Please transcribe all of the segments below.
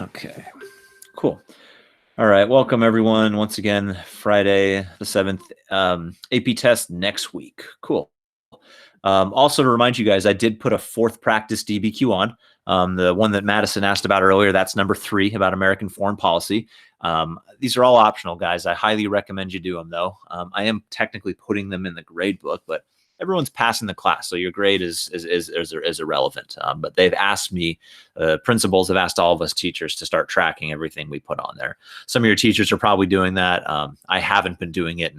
Okay, cool. All right, welcome everyone. Once again, Friday the 7th, AP test next week. Cool. Also to remind you guys, I did put a fourth practice DBQ on. The one that Madison asked about earlier, that's number 3 about American foreign policy. These are all optional, guys. I highly recommend you do them, though. I am technically putting them in the grade book, but everyone's passing the class, so your grade is irrelevant. But they've asked me, principals have asked all of us teachers to start tracking everything we put on there. Some of your teachers are probably doing that. I haven't been doing it,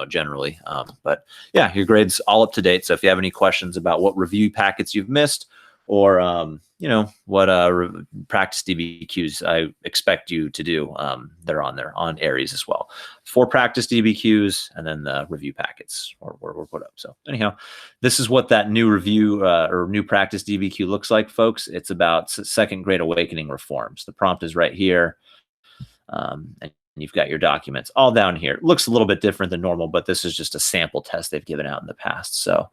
generally. But yeah, your grade's all up to date. So if you have any questions about what review packets you've missed, or what practice DBQs I expect you to do, they're on there on Aries as well. 4 practice DBQs and then the review packets were put up. So anyhow, this is what that new review or new practice DBQ looks like, folks. It's about second grade awakening reforms. The prompt is right here. And you've got your documents all down here. It looks a little bit different than normal, but this is just a sample test they've given out in the past. So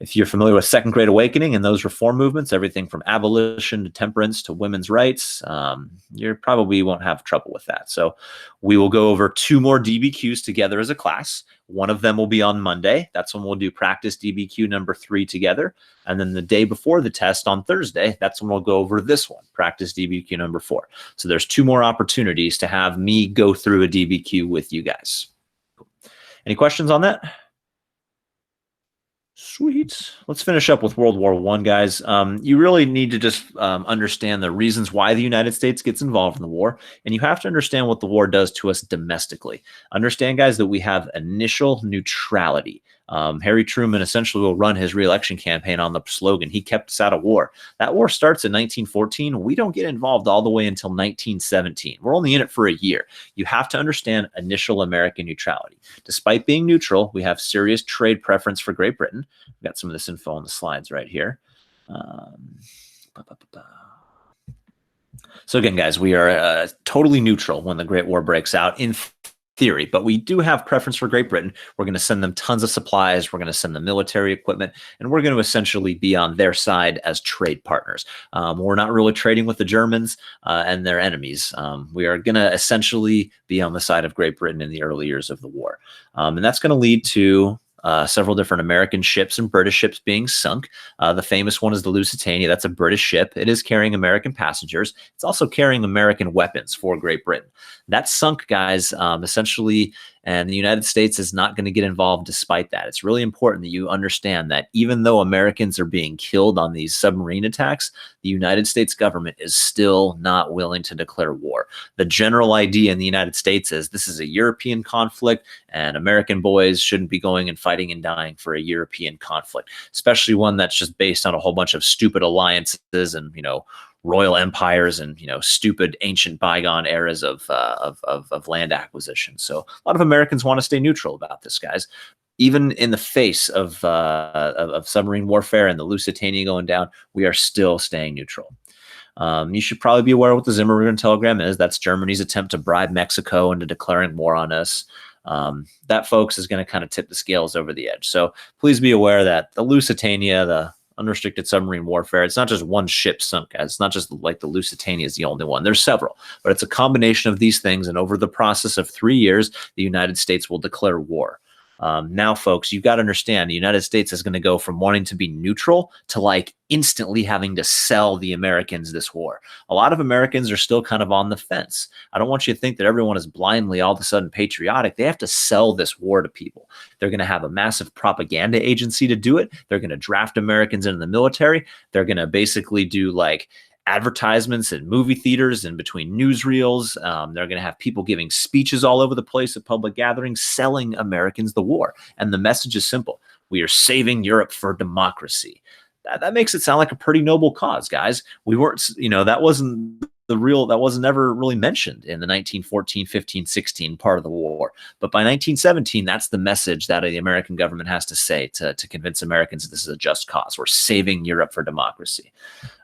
if you're familiar with second grade awakening and those reform movements, everything from abolition to temperance to women's rights, you probably won't have trouble with that. So we will go over 2 more DBQs together as a class. One of them will be on Monday. That's when we'll do practice DBQ number 3 together. And then the day before the test on Thursday, that's when we'll go over this one, practice DBQ number 4. So there's 2 more opportunities to have me go through a DBQ with you guys. Any questions on that? Sweet. Let's finish up with World War I, guys. You really need to just understand the reasons why the United States gets involved in the war, and you have to understand what the war does to us domestically. Understand, guys, that we have initial neutrality. Harry Truman essentially will run his re-election campaign on the slogan, "He kept us out of war." That war starts in 1914. We don't get involved all the way until 1917. We're only in it for a year. You have to understand initial American neutrality. Despite being neutral, we have serious trade preference for Great Britain. We've got some of this info on the slides right here. So again, guys, we are totally neutral when the Great War breaks out in theory, but we do have preference for Great Britain. We're going to send them tons of supplies. We're going to send them military equipment, and we're going to essentially be on their side as trade partners. We're not really trading with the Germans and their enemies. We are going to essentially be on the side of Great Britain in the early years of the war. And that's going to lead to several different American ships and British ships being sunk. The famous one is the Lusitania. That's a British ship. It is carrying American passengers. It's also carrying American weapons for Great Britain. That's sunk, guys, essentially, and the United States is not going to get involved despite that. It's really important that you understand that even though Americans are being killed on these submarine attacks, the United States government is still not willing to declare war. The general idea in the United States is this is a European conflict, and American boys shouldn't be going and fighting and dying for a European conflict, especially one that's just based on a whole bunch of stupid alliances and, royal empires and stupid ancient bygone eras of land acquisition. So a lot of Americans want to stay neutral about this, guys. Even in the face of submarine warfare and the Lusitania going down, we are still staying neutral. You should probably be aware what the Zimmermann telegram is. That's Germany's attempt to bribe Mexico into declaring war on us. That, folks, is going to kind of tip the scales over the edge. So please be aware that the Lusitania, the unrestricted submarine warfare, it's not just one ship sunk, guys. It's not just like the Lusitania is the only one. There's several, but it's a combination of these things. And over the process of 3 years, the United States will declare war. Now, folks, you've got to understand the United States is going to go from wanting to be neutral to like instantly having to sell the Americans this war. A lot of Americans are still kind of on the fence. I don't want you to think that everyone is blindly all of a sudden patriotic. They have to sell this war to people. They're going to have a massive propaganda agency to do it. They're going to draft Americans into the military. They're going to basically do like advertisements in movie theaters and between newsreels. They're going to have people giving speeches all over the place at public gatherings, selling Americans the war. And the message is simple. We are saving Europe for democracy. That makes it sound like a pretty noble cause, guys. We weren't, that wasn't ever really mentioned in the 1914, 15, 16 part of the war. But by 1917, that's the message that the American government has to say to convince Americans that this is a just cause. We're saving Europe for democracy.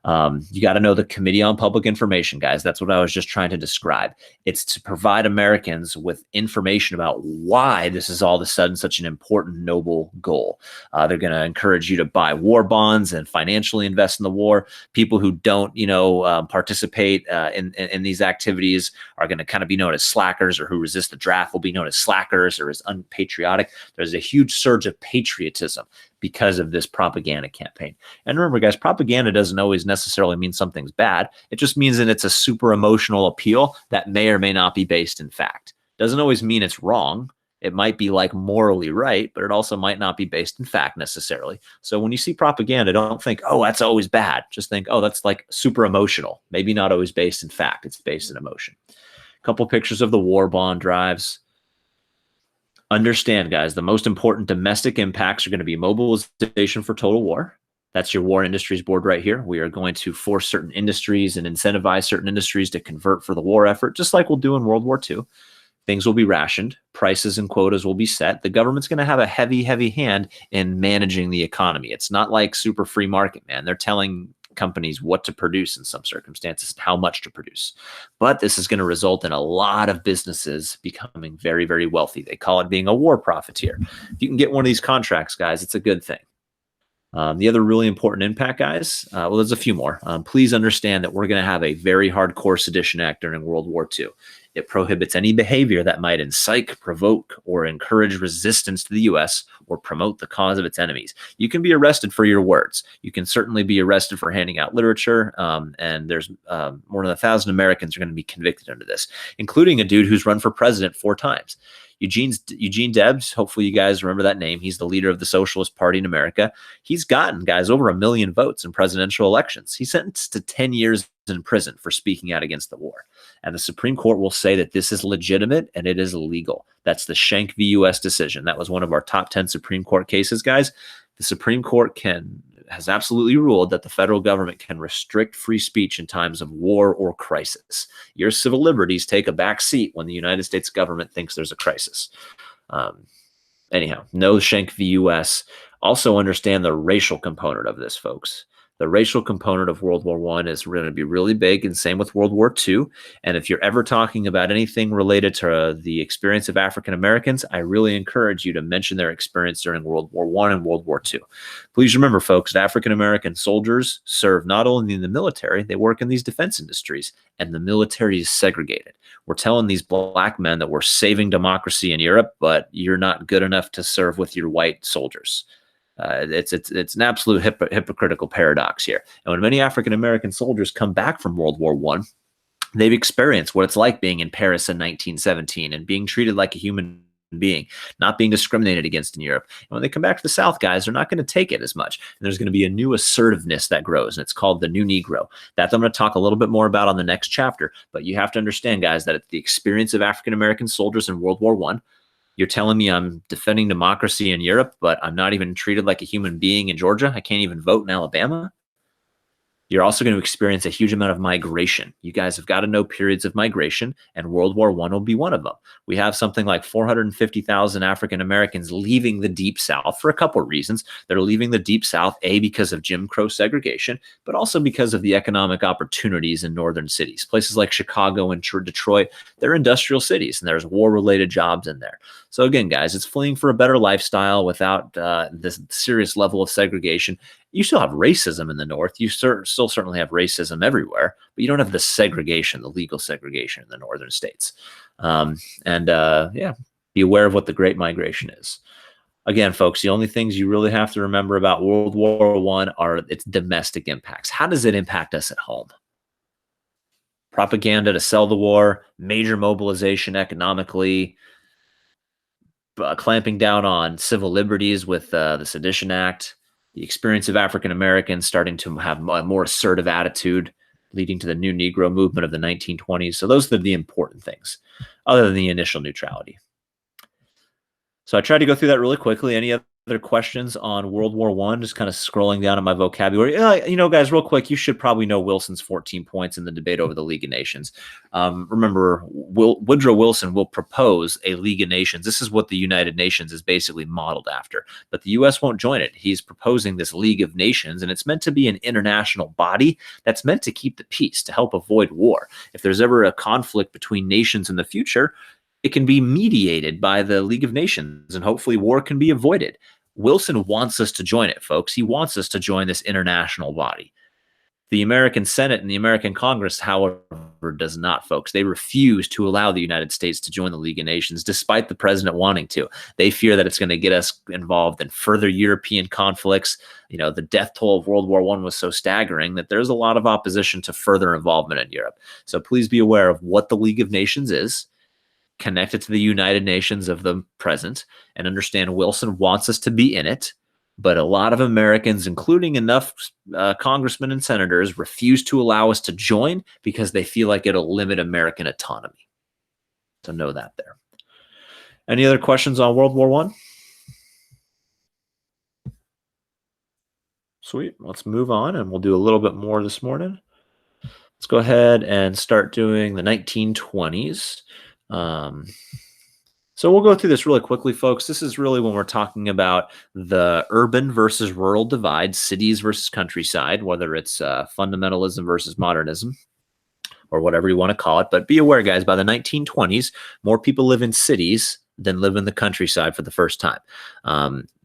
You got to know the Committee on Public Information, guys. That's what I was just trying to describe. It's to provide Americans with information about why this is all of a sudden such an important, noble goal. They're going to encourage you to buy war bonds and financially invest in the war. People who don't, participate in these activities are going to kind of be known as slackers, or who resist the draft will be known as slackers or as unpatriotic. There's a huge surge of patriotism because of this propaganda campaign. And remember, guys, propaganda doesn't always necessarily mean something's bad. It just means that it's a super emotional appeal that may or may not be based in fact. Doesn't always mean it's wrong. It might be like morally right, but it also might not be based in fact necessarily. So when you see propaganda, don't think, oh, that's always bad. Just think, oh, that's like super emotional. Maybe not always based in fact. It's based in emotion. A couple pictures of the war bond drives. Understand, guys, the most important domestic impacts are going to be mobilization for total war. That's your War Industries Board right here. We are going to force certain industries and incentivize certain industries to convert for the war effort, just like we'll do in World War II. Things will be rationed. Prices and quotas will be set. The government's going to have a heavy, heavy hand in managing the economy. It's not like super free market, man. They're telling companies what to produce in some circumstances, how much to produce. But this is going to result in a lot of businesses becoming very, very wealthy. They call it being a war profiteer. If you can get one of these contracts, guys, it's a good thing. The other really important impact, guys, well, there's a few more. Please understand that we're going to have a very hardcore Sedition Act during World War II. It prohibits any behavior that might incite, provoke, or encourage resistance to the U.S. or promote the cause of its enemies. You can be arrested for your words. You can certainly be arrested for handing out literature, and there's more than 1,000 Americans are going to be convicted under this, including a dude who's run for president 4 times. Eugene Debs, hopefully you guys remember that name. He's the leader of the Socialist Party in America. He's gotten, guys, over 1 million votes in presidential elections. He's sentenced to 10 years in prison for speaking out against the war. And the Supreme Court will say that this is legitimate and it is legal. That's the Schenck v. U.S. decision. That was one of our top 10 Supreme Court cases, guys. The Supreme Court has absolutely ruled that the federal government can restrict free speech in times of war or crisis. Your civil liberties take a back seat when the United States government thinks there's a crisis. Anyhow, no Schenck v. U.S. Also understand the racial component of this, folks. The racial component of World War I is going to be really big, and same with World War II. And if you're ever talking about anything related to the experience of African Americans, I really encourage you to mention their experience during World War I and World War II. Please remember, folks, that African American soldiers serve not only in the military, they work in these defense industries, and the military is segregated. We're telling these black men that we're saving democracy in Europe, but you're not good enough to serve with your white soldiers. It's an absolute hypocritical paradox here. And when many African American soldiers come back from World War I, they've experienced what it's like being in Paris in 1917 and being treated like a human being, not being discriminated against in Europe. And when they come back to the South, guys, they're not going to take it as much. And there's going to be a new assertiveness that grows, and it's called the new Negro. That I'm going to talk a little bit more about on the next chapter. But you have to understand, guys, that it's the experience of African American soldiers in World War I. You're telling me I'm defending democracy in Europe, but I'm not even treated like a human being in Georgia? I can't even vote in Alabama? You're also going to experience a huge amount of migration. You guys have got to know periods of migration, and World War I will be one of them. We have something like 450,000 African Americans leaving the Deep South for a couple of reasons. They're leaving the Deep South, A, because of Jim Crow segregation, but also because of the economic opportunities in northern cities. Places like Chicago and Detroit, they're industrial cities, and there's war-related jobs in there. So again, guys, it's fleeing for a better lifestyle without this serious level of segregation. You still have racism in the North. You still certainly have racism everywhere, but you don't have the segregation, the legal segregation in the northern states. Yeah, be aware of what the Great Migration is. Again, folks, the only things you really have to remember about World War I are its domestic impacts. How does it impact us at home? Propaganda to sell the war, major mobilization economically, clamping down on civil liberties with the Sedition Act, the experience of African Americans starting to have a more assertive attitude, leading to the new Negro movement of the 1920s. So those are the important things, other than the initial neutrality. So I tried to go through that really quickly. Any other other questions on World War One? Just kind of scrolling down at my vocabulary. Guys, real quick, you should probably know Wilson's 14 points in the debate over the League of Nations. Remember, Woodrow Wilson will propose a League of Nations. This is what the United Nations is basically modeled after, but the U.S. won't join it. He's proposing this League of Nations, and it's meant to be an international body that's meant to keep the peace, to help avoid war. If there's ever a conflict between nations in the future, it can be mediated by the League of Nations, and hopefully war can be avoided. Wilson wants us to join it, folks. He wants us to join this international body. The American Senate and the American Congress, however, does not, folks. They refuse to allow the United States to join the League of Nations, despite the president wanting to. They fear that it's going to get us involved in further European conflicts. The death toll of World War I was so staggering that there's a lot of opposition to further involvement in Europe. So please be aware of what the League of Nations is, connected to the United Nations of the present, and understand Wilson wants us to be in it, but a lot of Americans, including enough congressmen and senators, refuse to allow us to join because they feel like it'll limit American autonomy. So know that there. Any other questions on World War I? Sweet. Let's move on, and we'll do a little bit more this morning. Let's go ahead and start doing the 1920s. So we'll go through this really quickly, folks. This is really when we're talking about the urban versus rural divide, cities versus countryside, whether it's fundamentalism versus modernism, or whatever you want to call it. But be aware, guys, by the 1920s, more people live in cities than live in the countryside for the first time.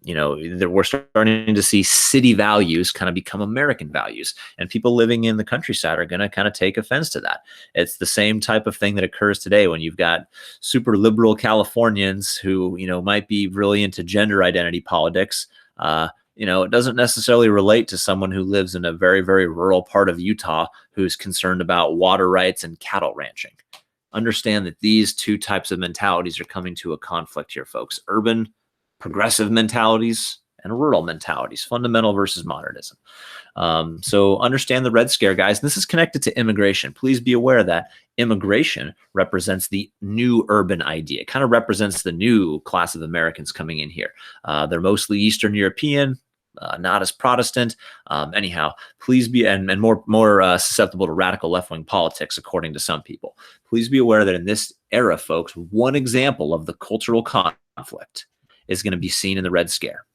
We're starting to see city values kind of become American values, and people living in the countryside are going to kind of take offense to that. It's the same type of thing that occurs today when you've got super liberal Californians who, might be really into gender identity politics. It doesn't necessarily relate to someone who lives in a very, very rural part of Utah who's concerned about water rights and cattle ranching. Understand that these two types of mentalities are coming to a conflict here, folks. Urban, progressive mentalities and rural mentalities, fundamental versus modernism. So understand the Red Scare, guys. And this is connected to immigration. Please be aware that immigration represents the new urban idea. It kind of represents the new class of Americans coming in here. They're mostly Eastern European, not as Protestant. Anyhow, please be, and more susceptible to radical left-wing politics, according to some people. Please be aware that in this era, folks, one example of the cultural conflict is going to be seen in the Red Scare.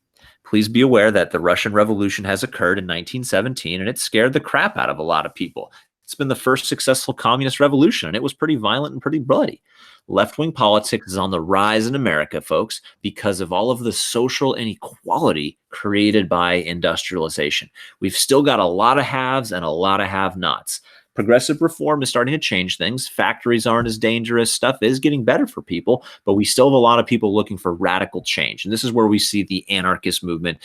Please be aware that the Russian Revolution has occurred in 1917, and it scared the crap out of a lot of people. It's been the first successful communist revolution, and it was pretty violent and pretty bloody. Left-wing politics is on the rise in America, folks, because of all of the social inequality created by industrialization. We've still got a lot of haves and a lot of have-nots. Progressive reform is starting to change things. Factories aren't as dangerous. Stuff is getting better for people, but we still have a lot of people looking for radical change. And this is where we see the anarchist movement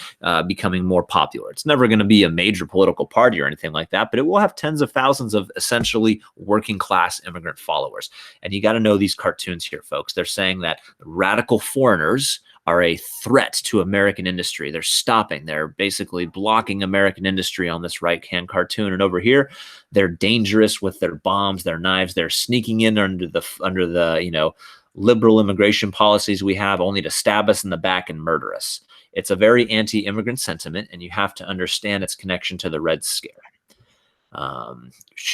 becoming more popular. It's never going to be a major political party or anything like that, but it will have tens of thousands of essentially working class immigrant followers. And you got to know these cartoons here, folks. They're saying that radical foreigners are a threat to American industry. They're basically blocking American industry on this right-hand cartoon. And over here, they're dangerous with their bombs, their knives. They're sneaking in under the liberal immigration policies we have, only to stab us in the back and murder us. It's a very anti-immigrant sentiment, and you have to understand its connection to the Red Scare.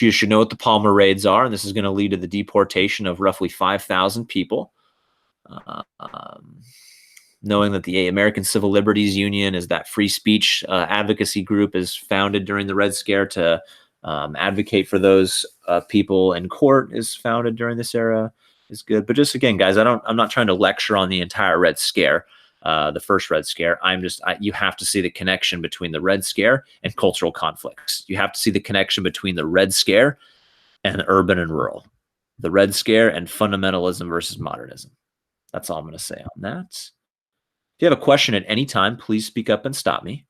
You should know what the Palmer raids are, and this is going to lead to the deportation of roughly 5,000 people. Knowing that the American Civil Liberties Union is that free speech advocacy group is founded during the Red Scare to advocate for those people in court is founded during this era is good. But just again, guys, I'm not trying to lecture on the entire Red Scare, the first Red Scare. You have to see the connection between the Red Scare and cultural conflicts. You have to see the connection between the Red Scare and urban and rural, the Red Scare and fundamentalism versus modernism. That's all I'm going to say on that. If you have a question at any time, please speak up and stop me.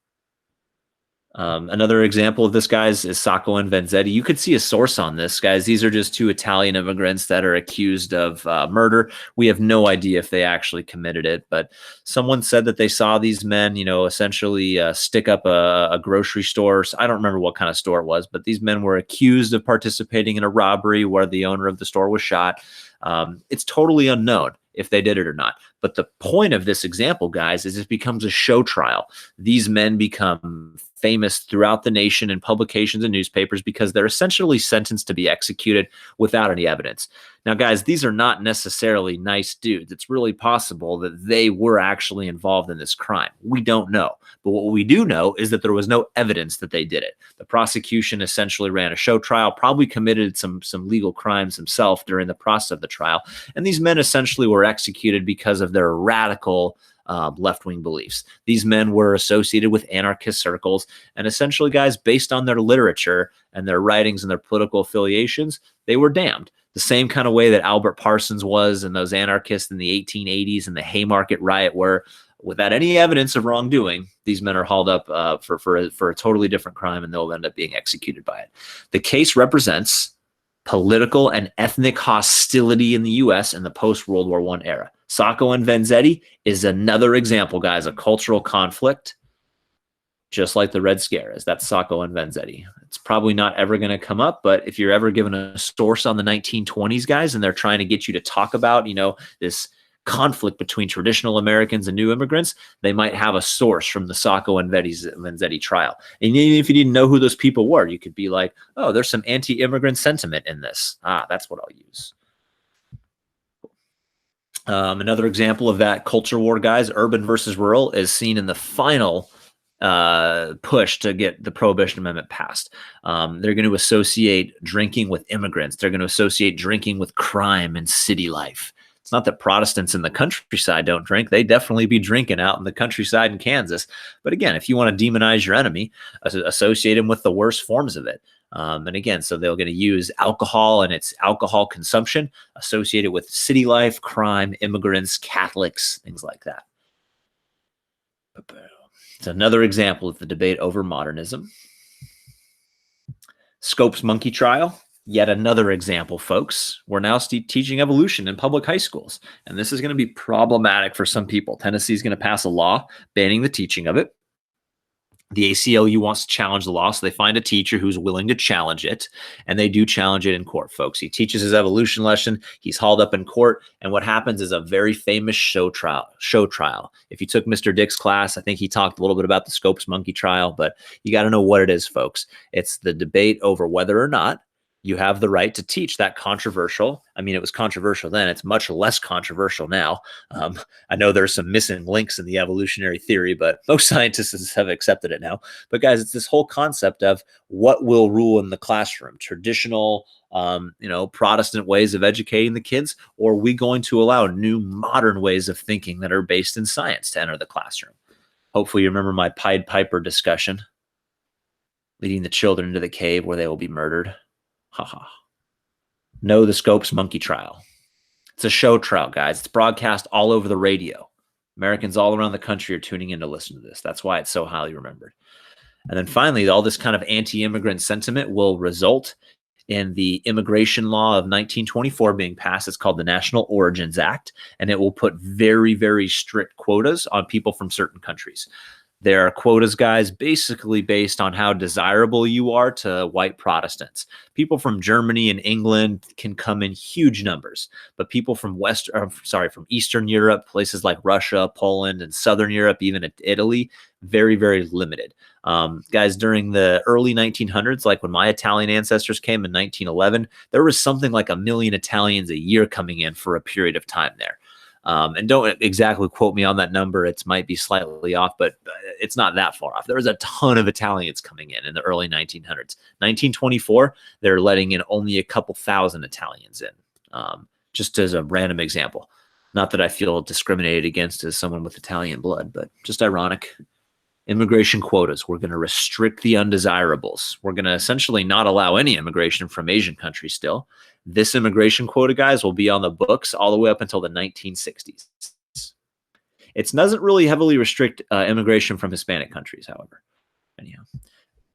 Another example of this, guys, is Sacco and Vanzetti. You could see a source on this, guys. These are just two Italian immigrants that are accused of murder. We have no idea if they actually committed it, but someone said that they saw these men, essentially stick up a grocery store. I don't remember what kind of store it was, but these men were accused of participating in a robbery where the owner of the store was shot. It's totally unknown if they did it or not. But the point of this example, guys, is it becomes a show trial. These men become famous throughout the nation in publications and newspapers because they're essentially sentenced to be executed without any evidence. Now, guys, these are not necessarily nice dudes. It's really possible that they were actually involved in this crime. We don't know. But what we do know is that there was no evidence that they did it. The prosecution essentially ran a show trial, probably committed some legal crimes himself during the process of the trial. And these men essentially were executed because of their radical left-wing beliefs. These men were associated with anarchist circles, and essentially, guys, based on their literature and their writings and their political affiliations, they were damned. The same kind of way that Albert Parsons was and those anarchists in the 1880s and the Haymarket riot were, without any evidence of wrongdoing, these men are hauled up for a totally different crime, and they'll end up being executed by it. The case represents political and ethnic hostility in the U.S. in the post-World War I era. Sacco and Vanzetti is another example, guys, of cultural conflict, just like the Red Scare is. That's Sacco and Vanzetti. It's probably not ever going to come up, but if you're ever given a source on the 1920s, guys, and they're trying to get you to talk about, this conflict between traditional Americans and new immigrants, they might have a source from the Sacco and Vanzetti trial. And even if you didn't know who those people were, you could be like, oh, there's some anti-immigrant sentiment in this. That's what I'll use. Another example of that culture war, guys, urban versus rural, is seen in the final push to get the Prohibition Amendment passed. They're going to associate drinking with immigrants. They're going to associate drinking with crime and city life. It's not that Protestants in the countryside don't drink. They definitely be drinking out in the countryside in Kansas. But again, if you want to demonize your enemy, associate him with the worst forms of it. And again, so they're going to use alcohol and its alcohol consumption associated with city life, crime, immigrants, Catholics, things like that. It's another example of the debate over modernism. Scopes monkey trial. Yet another example, folks. We're now teaching evolution in public high schools, and this is going to be problematic for some people. Tennessee is going to pass a law banning the teaching of it. The ACLU wants to challenge the law, so they find a teacher who's willing to challenge it, and they do challenge it in court, folks. He teaches his evolution lesson. He's hauled up in court, and what happens is a very famous show trial. If you took Mr. Dick's class, I think he talked a little bit about the Scopes monkey trial, but you got to know what it is, folks. It's the debate over whether or not you have the right to teach that controversial. I mean, it was controversial then. It's much less controversial now. I know there's some missing links in the evolutionary theory, but most scientists have accepted it now. But guys, it's this whole concept of what will rule in the classroom: traditional, Protestant ways of educating the kids, or are we going to allow new modern ways of thinking that are based in science to enter the classroom? Hopefully you remember my Pied Piper discussion, leading the children into the cave where they will be murdered. Haha. No, the Scopes monkey trial. It's a show trial, guys. It's broadcast all over the radio. Americans all around the country are tuning in to listen to this. That's why it's so highly remembered. And then finally, all this kind of anti-immigrant sentiment will result in the immigration law of 1924 being passed. It's called the National Origins Act, and it will put very, very strict quotas on people from certain countries. There are quotas, guys, basically based on how desirable you are to white Protestants. People from Germany and England can come in huge numbers, but people from from Eastern Europe, places like Russia, Poland, and Southern Europe, even Italy, very, very limited. Guys, during the early 1900s, like when my Italian ancestors came in 1911, there was something like 1 million Italians a year coming in for a period of time there. And don't exactly quote me on that number. It might be slightly off, but it's not that far off. There was a ton of Italians coming in the early 1900s. 1924, they're letting in only a couple thousand Italians in, just as a random example. Not that I feel discriminated against as someone with Italian blood, but just ironic. Immigration quotas. We're going to restrict the undesirables. We're going to essentially not allow any immigration from Asian countries still. This immigration quota, guys, will be on the books all the way up until the 1960s. It doesn't really heavily restrict immigration from Hispanic countries, however. Anyhow.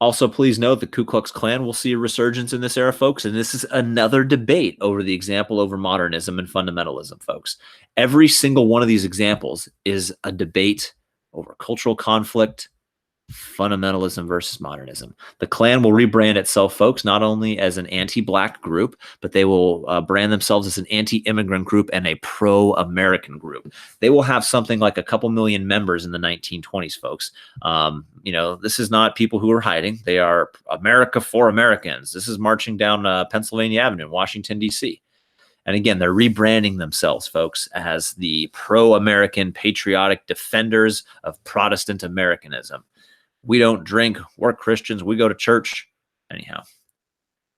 Also, please note the Ku Klux Klan will see a resurgence in this era, folks, and this is another debate over the example over modernism and fundamentalism, folks. Every single one of these examples is a debate over cultural conflict, Fundamentalism versus modernism. The Klan will rebrand itself, folks, not only as an anti-Black group, but they will brand themselves as an anti-immigrant group and a pro-American group. They will have something like a couple million members in the 1920s, folks. This is not people who are hiding. They are America for Americans. This is marching down Pennsylvania Avenue in Washington, D.C. And again, they're rebranding themselves, folks, as the pro-American patriotic defenders of Protestant Americanism. We don't drink. We're Christians. We go to church. Anyhow,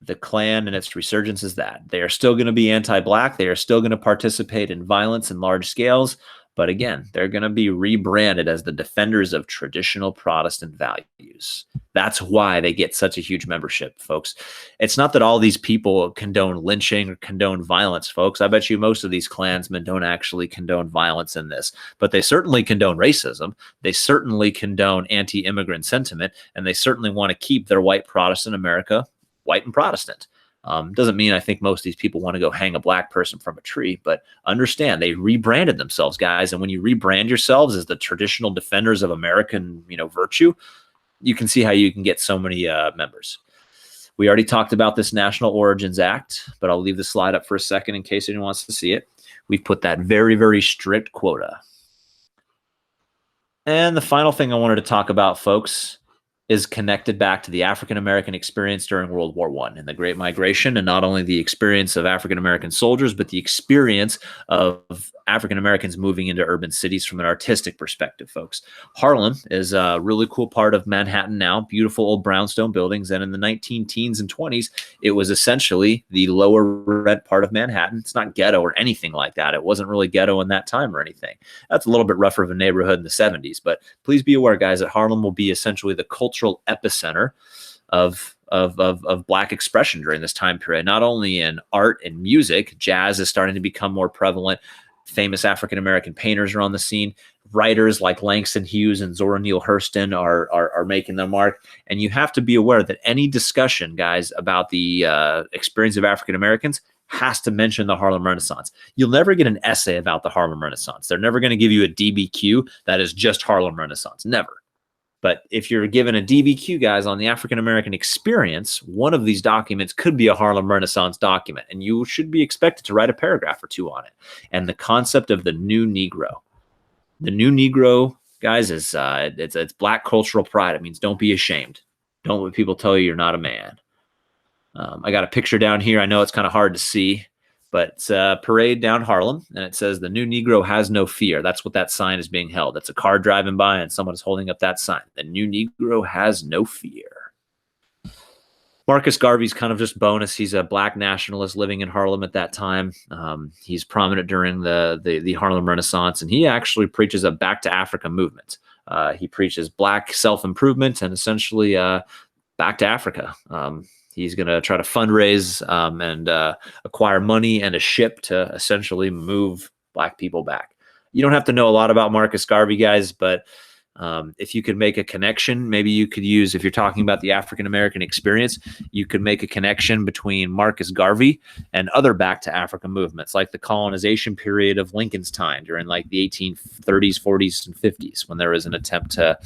the Klan and its resurgence is that. They are still going to be anti-Black. They are still going to participate in violence in large scales. But again, they're going to be rebranded as the defenders of traditional Protestant values. That's why they get such a huge membership, folks. It's not that all these people condone lynching or condone violence, folks. I bet you most of these Klansmen don't actually condone violence in this, but they certainly condone racism. They certainly condone anti-immigrant sentiment, and they certainly want to keep their white Protestant America white and Protestant. Doesn't mean I think most of these people want to go hang a Black person from a tree, but understand they rebranded themselves, guys. And when you rebrand yourselves as the traditional defenders of American, virtue, you can see how you can get so many members. We already talked about this National Origins Act, but I'll leave the slide up for a second in case anyone wants to see it. We've put that very, very strict quota. And the final thing I wanted to talk about, folks, is connected back to the African-American experience during World War I and the Great Migration, and not only the experience of African-American soldiers, but the experience of African-Americans moving into urban cities from an artistic perspective, folks. Harlem is a really cool part of Manhattan now, beautiful old brownstone buildings, and in the 19-teens and 20s, it was essentially the lower rent part of Manhattan. It's not ghetto or anything like that. It wasn't really ghetto in that time or anything. That's a little bit rougher of a neighborhood in the 70s, but please be aware, guys, that Harlem will be essentially the cultural epicenter of Black expression during this time period, not only in art and music. Jazz is starting to become more prevalent. Famous African-American painters are on the scene. Writers like Langston Hughes and Zora Neale Hurston are making their mark. And you have to be aware that any discussion, guys, about the experience of African-Americans has to mention the Harlem Renaissance. You'll never get an essay about the Harlem Renaissance. They're never going to give you a DBQ that is just Harlem Renaissance. Never. But if you're given a DBQ, guys, on the African-American experience, one of these documents could be a Harlem Renaissance document, and you should be expected to write a paragraph or two on it. And the concept of the new Negro. The new Negro, guys, is it's Black cultural pride. It means don't be ashamed. Don't let people tell you you're not a man. I got a picture down here. I know it's kind of hard to see, but it's a parade down Harlem, and it says the new Negro has no fear. That's what that sign is being held. It's a car driving by, and someone is holding up that sign. The new Negro has no fear. Marcus Garvey's kind of just bonus. He's a Black nationalist living in Harlem at that time. He's prominent during the Harlem Renaissance, and he actually preaches a back to Africa movement. He preaches Black self-improvement and essentially back to Africa. He's going to try to fundraise and acquire money and a ship to essentially move Black people back. You don't have to know a lot about Marcus Garvey, guys, but if you could make a connection, maybe you could use, if you're talking about the African-American experience, you could make a connection between Marcus Garvey and other back to Africa movements, like the colonization period of Lincoln's time during like the 1830s, 40s, and 50s, when there was an attempt to,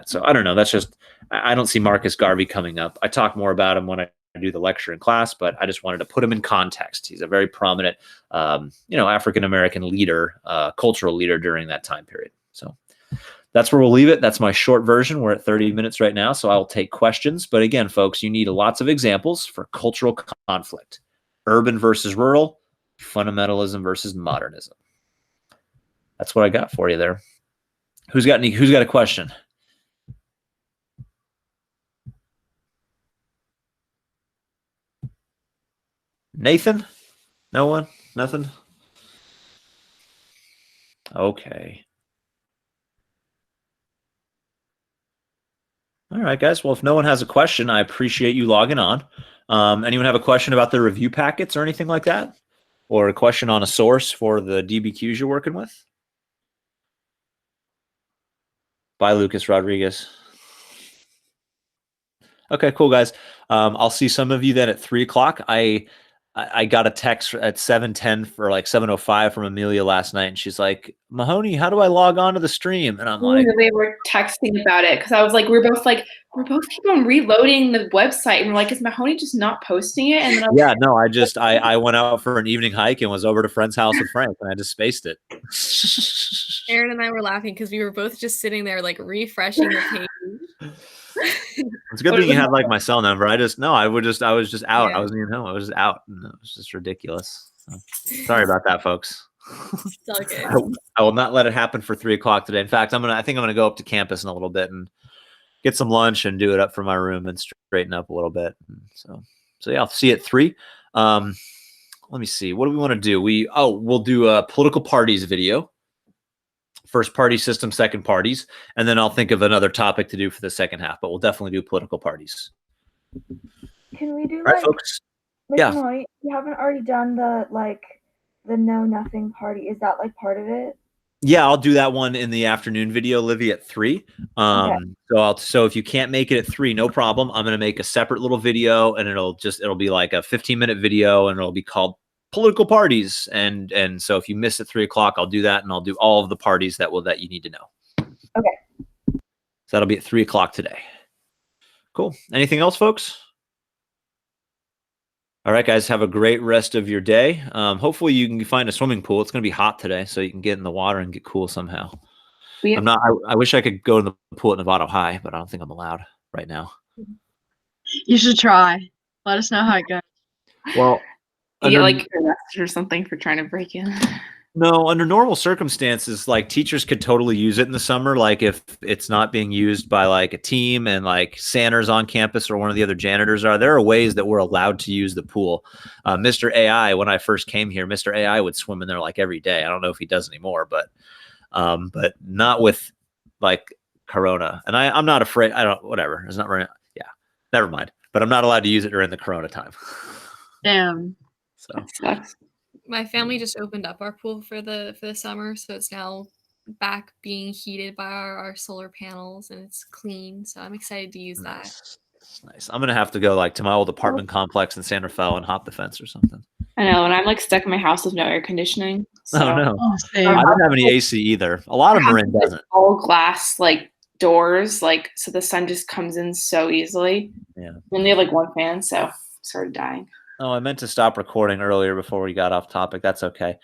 so I don't know. That's just, I don't see Marcus Garvey coming up. I talk more about him when I do the lecture in class, but I just wanted to put him in context. He's a very prominent, African-American leader, cultural leader during that time period. So that's where we'll leave it. That's my short version. We're at 30 minutes right now, so I'll take questions. But again, folks, you need lots of examples for cultural conflict. Urban versus rural, fundamentalism versus modernism. That's what I got for you there. Who's got a question? Nathan? No one? Nothing? Okay. All right, guys. Well, if no one has a question, I appreciate you logging on. Anyone have a question about the review packets or anything like that? Or a question on a source for the DBQs you're working with? Bye, Lucas Rodriguez. Okay, cool, guys. I'll see some of you then at 3 o'clock. I got a text at 7:10 for like 7:05 from Amelia last night, and she's like, "Mahoney, how do I log on to the stream?" And I'm like, We were texting about it because I was like, we're both keep on reloading the website, and we're like, is Mahoney just not posting it? And then yeah, no, I went out for an evening hike and was over to a friend's house with Frank, and I just spaced it. Aaron and I were laughing because we were both just sitting there like refreshing the page. It's a good thing you had like my cell number. I was just out. Yeah. I wasn't even home. I was just out. And it was just ridiculous. So, sorry about that, folks. It's all good. I will not let it happen for 3 o'clock today. In fact, I think I'm gonna go up to campus in a little bit and get some lunch and do it up from my room and straighten up a little bit. So yeah, I'll see you at 3. Let me see. What do we want to do? We'll do a political parties video. First party system, second parties, and then I'll think of another topic to do for the second half. But we'll definitely do political parties. Can we do All right, folks? Yeah. Mahoney, you haven't already done the know nothing party. Is that like part of it? Yeah, I'll do that one in the afternoon video, Livy, at 3. Okay. So if you can't make it at 3, no problem. I'm gonna make a separate little video, and it'll be like a 15-minute video, and it'll be called political parties. And so if you miss at 3 o'clock, I'll do that, and I'll do all of the parties that you need to know. Okay. So that'll be at 3 o'clock today. Cool. Anything else, folks? All right, guys, have a great rest of your day. Hopefully you can find a swimming pool. It's going to be hot today, so you can get in the water and get cool somehow. I wish I could go to the pool at Novato High, but I don't think I'm allowed right now. You should try. Let us know how it goes. Well, you get like arrested or something for trying to break in. No, under normal circumstances, like teachers could totally use it in the summer. Like if it's not being used by like a team and like Santa's on campus or one of the other janitors there are ways that we're allowed to use the pool. Mr. AI, when I first came here, Mr. AI would swim in there like every day. I don't know if he does anymore, but not with like Corona. And I'm not afraid. Whatever. It's not very, yeah, never mind. But I'm not allowed to use it during the Corona time. Damn. So that sucks. My family just opened up our pool for the summer, so it's now back being heated by our solar panels, and it's clean. So I'm excited to use that. That's nice. I'm gonna have to go like to my old apartment complex in San Rafael and hop the fence or something. I know, and I'm like stuck in my house with no air conditioning. So Oh no, same. I don't have any AC either. A lot of Marin doesn't. All glass like doors, like so the sun just comes in so easily. Yeah. And they have like one fan, so I started dying. Oh, I meant to stop recording earlier before we got off topic. That's okay.